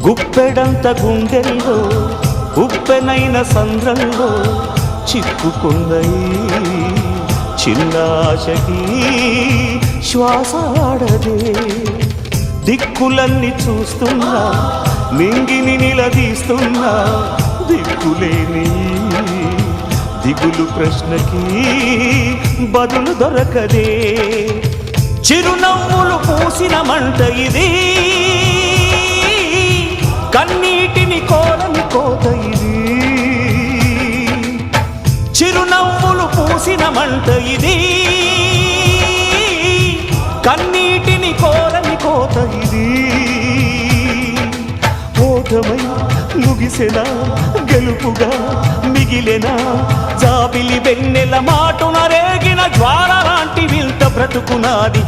గుప్పెడంత గుండెల్లో ఉప్పెనైన సంద్రంలో చిక్కుకుందయి చిన్నాశకి శ్వాసాడదే దిక్కులన్నీ చూస్తున్నా నింగిని నిలదీస్తున్నా దిక్కులేని దిగులు ప్రశ్నకి బదులు దొరకదే చిరునవ్వులు పూసిన మంట ఇది కన్నీటిని కోరని కోత ఇది చిరునవ్వులు పూసిన మంట ఇది కన్నీటిని కోరని కోత ఇది ఓటమై ముగిసెనా గెలుపుగా మిగిలెనా జాబిలి వెన్నెల మాటున రేగిన జ్వాల లాంటి వింత బ్రతుకునాది